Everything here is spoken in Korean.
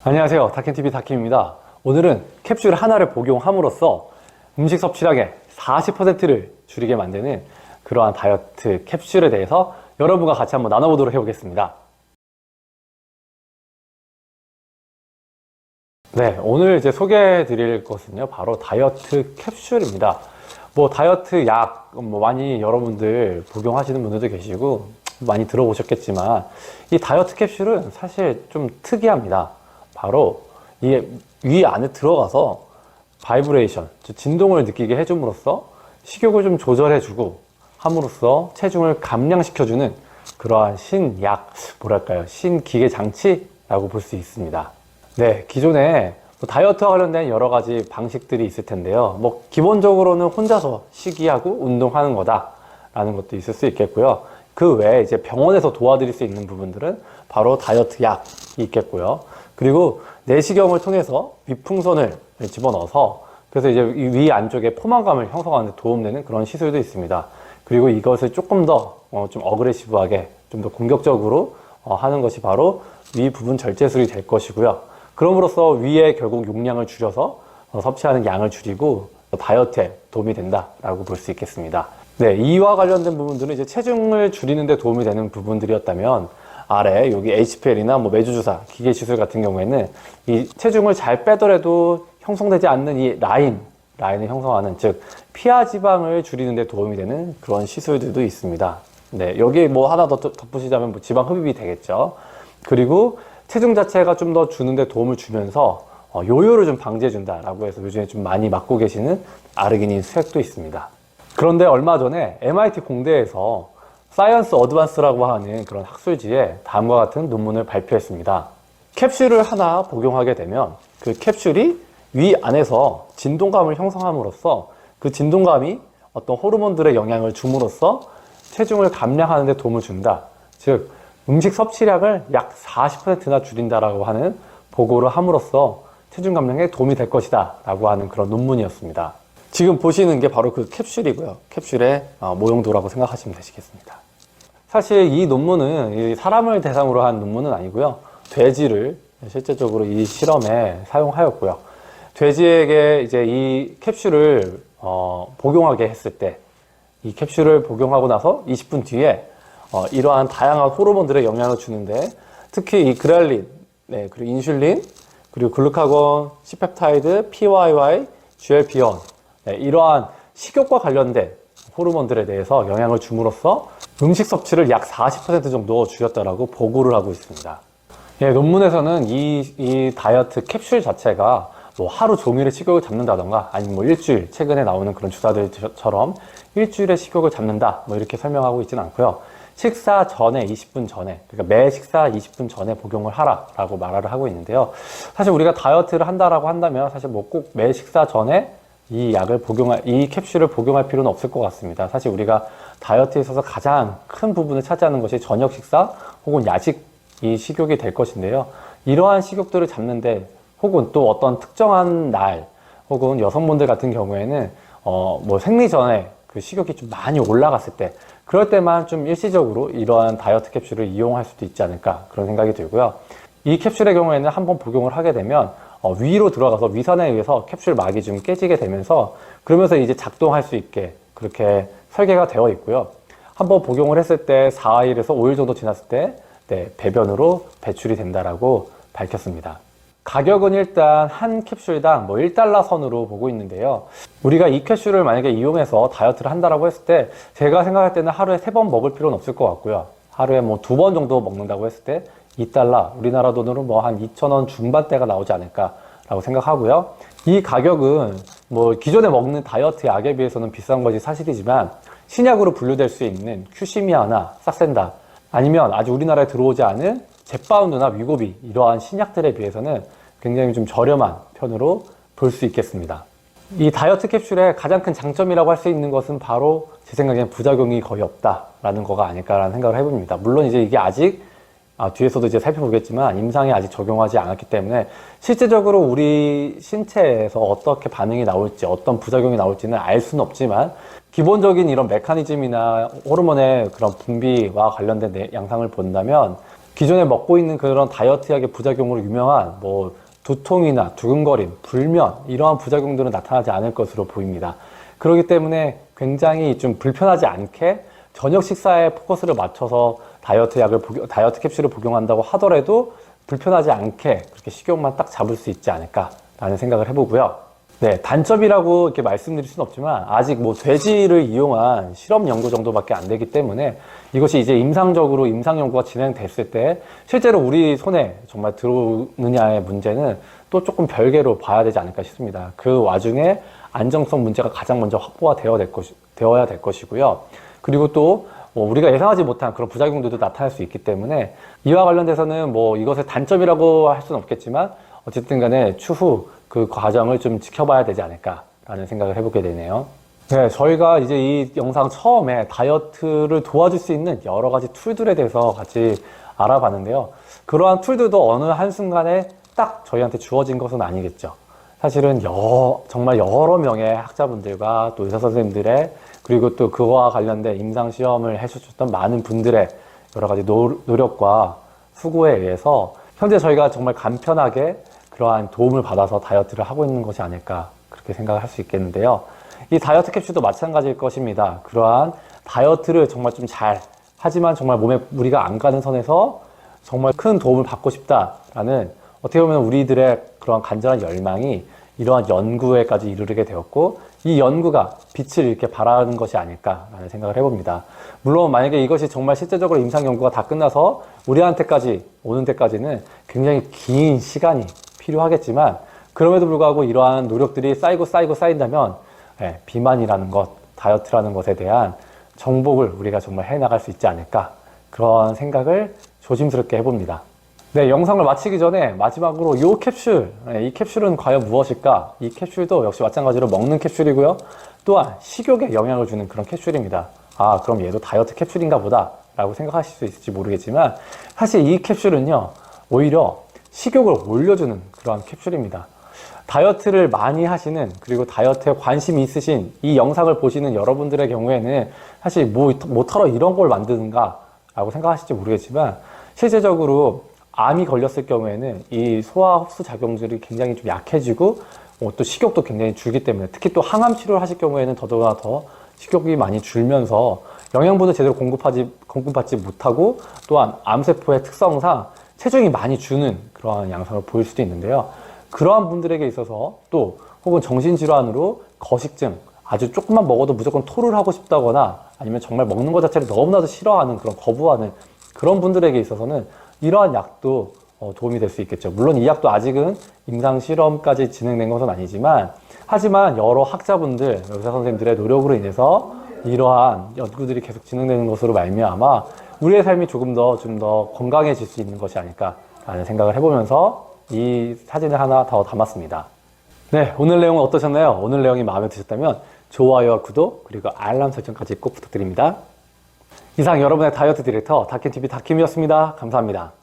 안녕하세요. 다켄TV 다켄입니다. 오늘은 캡슐 하나를 복용함으로써 음식 섭취량의 40%를 줄이게 만드는 그러한 다이어트 캡슐에 대해서 여러분과 같이 한번 나눠보도록 해보겠습니다. 네, 오늘 이제 소개해 드릴 것은요, 바로 다이어트 캡슐입니다. 다이어트 약, 많이 여러분들 복용하시는 분들도 계시고, 많이 들어보셨겠지만, 이 다이어트 cap슐은 사실 좀 특이합니다. 바로 이게 위 안에 들어가서 바이브레이션, 진동을 느끼게 해줌으로써 식욕을 좀 조절해주고 함으로써 체중을 감량시켜주는 그러한 신약, 신기계 장치라고 볼 수 있습니다. 네, 기존에 다이어트와 관련된 여러 가지 방식들이 있을 텐데요. 기본적으로는 혼자서 식이하고 운동하는 거다라는 것도 있을 수 있겠고요. 그 외에 이제 병원에서 도와드릴 수 있는 부분들은 바로 다이어트 약이 있겠고요. 그리고 내시경을 통해서 위풍선을 집어넣어서 그래서 이제 위 안쪽에 포만감을 형성하는 데 도움되는 그런 시술도 있습니다. 그리고 이것을 조금 더 좀 어그레시브하게 좀 더 공격적으로 하는 것이 바로 위 부분 절제술이 될 것이고요. 그럼으로써 위에 결국 용량을 줄여서 섭취하는 양을 줄이고 다이어트에 도움이 된다라고 볼 수 있겠습니다. 네, 이와 관련된 부분들은 이제 체중을 줄이는 데 도움이 되는 부분들이었다면 아래 여기 HPL이나 매주주사 기계 시술 같은 경우에는 이 체중을 잘 빼더라도 형성되지 않는 이 라인을 형성하는, 즉 피하 지방을 줄이는 데 도움이 되는 그런 시술들도 있습니다. 네, 여기 하나 더 덧붙이자면 지방 흡입이 되겠죠. 그리고 체중 자체가 좀 더 주는 데 도움을 주면서 요요를 좀 방지해 준다라고 해서 요즘에 좀 많이 맡고 계시는 아르기닌 수액도 있습니다. 그런데 얼마 전에 MIT 공대에서 사이언스 어드밴스라고 하는 그런 학술지에 다음과 같은 논문을 발표했습니다. 캡슐을 하나 복용하게 되면 그 캡슐이 위 안에서 진동감을 형성함으로써 그 진동감이 어떤 호르몬들의 영향을 줌으로써 체중을 감량하는 데 도움을 준다. 즉 음식 섭취량을 약 40%나 줄인다라고 하는 보고를 함으로써 체중 감량에 도움이 될 것이다 라고 하는 그런 논문이었습니다. 지금 보시는 게 바로 그 캡슐이고요. 캡슐의 모형도라고 생각하시면 되시겠습니다. 사실 이 논문은 사람을 대상으로 한 논문은 아니고요. 돼지를 실제적으로 이 실험에 사용하였고요. 돼지에게 이제 이 캡슐을 복용하게 했을 때, 이 캡슐을 복용하고 나서 20분 뒤에 이러한 다양한 호르몬들의 영향을 주는데, 특히 이 그렐린, 그리고 인슐린, 그리고 글루카곤, C펩타이드, PYY, GLP-1, 이러한 식욕과 관련된 호르몬들에 대해서 영향을 줌으로써 음식 섭취를 약 40% 정도 줄였다라고 보고를 하고 있습니다. 논문에서는 이 다이어트 캡슐 자체가 하루 종일의 식욕을 잡는다던가 아니면 일주일, 최근에 나오는 그런 주사들처럼 일주일의 식욕을 잡는다 이렇게 설명하고 있지는 않고요. 식사 전에 20분 전에, 그러니까 매 식사 20분 전에 복용을 하라라고 말을 하고 있는데요. 사실 우리가 다이어트를 한다라고 한다면 사실 꼭 매 식사 전에 이 캡슐을 복용할 필요는 없을 것 같습니다. 사실 우리가 다이어트에 있어서 가장 큰 부분을 차지하는 것이 저녁 식사 혹은 야식이 식욕이 될 것인데요. 이러한 식욕들을 잡는데 혹은 또 어떤 특정한 날 혹은 여성분들 같은 경우에는 생리 전에 그 식욕이 좀 많이 올라갔을 때, 그럴 때만 좀 일시적으로 이러한 다이어트 캡슐을 이용할 수도 있지 않을까 그런 생각이 들고요. 이 캡슐의 경우에는 한번 복용을 하게 되면 위로 들어가서 위산에 의해서 캡슐 막이 좀 깨지게 되면서 그러면서 이제 작동할 수 있게 그렇게 설계가 되어 있고요. 한번 복용을 했을 때 4일에서 5일 정도 지났을 때 배변으로 배출이 된다라고 밝혔습니다. 가격은 일단 한 캡슐당 $1 선으로 보고 있는데요. 우리가 이 캡슐을 만약에 이용해서 다이어트를 한다라고 했을 때 제가 생각할 때는 하루에 3번 먹을 필요는 없을 것 같고요. 하루에 2번 정도 먹는다고 했을 때 $2, 우리나라 돈으로 한 2,000원 중반대가 나오지 않을까라고 생각하고요. 이 가격은 기존에 먹는 다이어트 약에 비해서는 비싼 것이 사실이지만 신약으로 분류될 수 있는 큐시미아나 삭센다, 아니면 아직 우리나라에 들어오지 않은 젯바운드나 위고비, 이러한 신약들에 비해서는 굉장히 좀 저렴한 편으로 볼 수 있겠습니다. 이 다이어트 캡슐의 가장 큰 장점이라고 할 수 있는 것은 바로 제 생각에는 부작용이 거의 없다라는 거가 아닐까라는 생각을 해봅니다. 물론 이제 이게 아직 뒤에서도 이제 살펴보겠지만 임상에 아직 적용하지 않았기 때문에 실제적으로 우리 신체에서 어떻게 반응이 나올지, 어떤 부작용이 나올지는 알 수는 없지만 기본적인 이런 메커니즘이나 호르몬의 그런 분비와 관련된 양상을 본다면 기존에 먹고 있는 그런 다이어트 약의 부작용으로 유명한 뭐 두통이나 두근거림, 불면 이러한 부작용들은 나타나지 않을 것으로 보입니다. 그렇기 때문에 굉장히 좀 불편하지 않게 저녁 식사에 포커스를 맞춰서 다이어트 캡슐을 복용한다고 하더라도 불편하지 않게 그렇게 식욕만 딱 잡을 수 있지 않을까라는 생각을 해보고요. 네, 단점이라고 이렇게 말씀드릴 수는 없지만 아직 뭐 돼지를 이용한 실험 연구 정도밖에 안 되기 때문에 이것이 이제 임상 연구가 진행됐을 때 실제로 우리 손에 정말 들어오느냐의 문제는 또 조금 별개로 봐야 되지 않을까 싶습니다. 그 와중에 안정성 문제가 가장 먼저 확보가 되어야 될 것이고요. 그리고 또 우리가 예상하지 못한 그런 부작용들도 나타날 수 있기 때문에 이와 관련돼서는 뭐 이것의 단점이라고 할 수는 없겠지만 어쨌든 간에 추후 그 과정을 좀 지켜봐야 되지 않을까라는 생각을 해보게 되네요. 네, 저희가 이제 이 영상 처음에 다이어트를 도와줄 수 있는 여러 가지 툴들에 대해서 같이 알아봤는데요. 그러한 툴들도 어느 한순간에 딱 저희한테 주어진 것은 아니겠죠. 사실은 정말 여러 명의 학자분들과 또 의사 선생님들의 그리고 또 그거와 관련된 임상 시험을 해주셨던 많은 분들의 여러 가지 노력과 수고에 의해서 현재 저희가 정말 간편하게 그러한 도움을 받아서 다이어트를 하고 있는 것이 아닐까 그렇게 생각을 할 수 있겠는데요. 이 다이어트 캡슐도 마찬가지일 것입니다. 그러한 다이어트를 정말 좀 하지만 정말 몸에 무리가 안 가는 선에서 정말 큰 도움을 받고 싶다라는 어떻게 보면 우리들의 그러한 간절한 열망이 이러한 연구에까지 이르게 되었고 이 연구가 빛을 이렇게 발하는 것이 아닐까라는 생각을 해봅니다. 물론 만약에 이것이 정말 실제적으로 임상 연구가 다 끝나서 우리한테까지 오는 데까지는 굉장히 긴 시간이 필요하겠지만 그럼에도 불구하고 이러한 노력들이 쌓인다면 비만이라는 것, 다이어트라는 것에 대한 정복을 우리가 정말 해나갈 수 있지 않을까 그런 생각을 조심스럽게 해봅니다. 네, 영상을 마치기 전에 마지막으로 이 캡슐은 과연 무엇일까? 이 캡슐도 역시 마찬가지로 먹는 캡슐이고요. 또한 식욕에 영향을 주는 그런 캡슐입니다. 아, 그럼 얘도 다이어트 캡슐인가 보다 라고 생각하실 수 있을지 모르겠지만 사실 이 캡슐은요, 오히려 식욕을 올려주는 그러한 캡슐입니다. 다이어트를 많이 하시는 그리고 다이어트에 관심이 있으신 이 영상을 보시는 여러분들의 경우에는 사실 뭐하러 이런 걸 만드는가 라고 생각하실지 모르겠지만 실제적으로 암이 걸렸을 경우에는 이 소화 흡수 작용들이 굉장히 좀 약해지고 또 식욕도 굉장히 줄기 때문에 특히 또 항암 치료를 하실 경우에는 더더구나 더 식욕이 많이 줄면서 영양분을 제대로 공급받지 못하고 또한 암세포의 특성상 체중이 많이 주는 그러한 양상을 보일 수도 있는데요. 그러한 분들에게 있어서 또 혹은 정신질환으로 거식증, 아주 조금만 먹어도 무조건 토를 하고 싶다거나 아니면 정말 먹는 것 자체를 너무나도 싫어하는 그런 거부하는 그런 분들에게 있어서는 이러한 약도 도움이 될 수 있겠죠. 물론 이 약도 아직은 임상 실험까지 진행된 것은 아니지만 하지만 여러 학자분들, 의사 선생님들의 노력으로 인해서 이러한 연구들이 계속 진행되는 것으로 말미암아 우리의 삶이 좀 더 건강해질 수 있는 것이 아닐까라는 생각을 해보면서 이 사진을 하나 더 담았습니다. 네, 오늘 내용은 어떠셨나요? 오늘 내용이 마음에 드셨다면 좋아요와 구독 그리고 알람 설정까지 꼭 부탁드립니다. 이상 여러분의 다이어트 디렉터 다킴TV 다킴이었습니다. 감사합니다.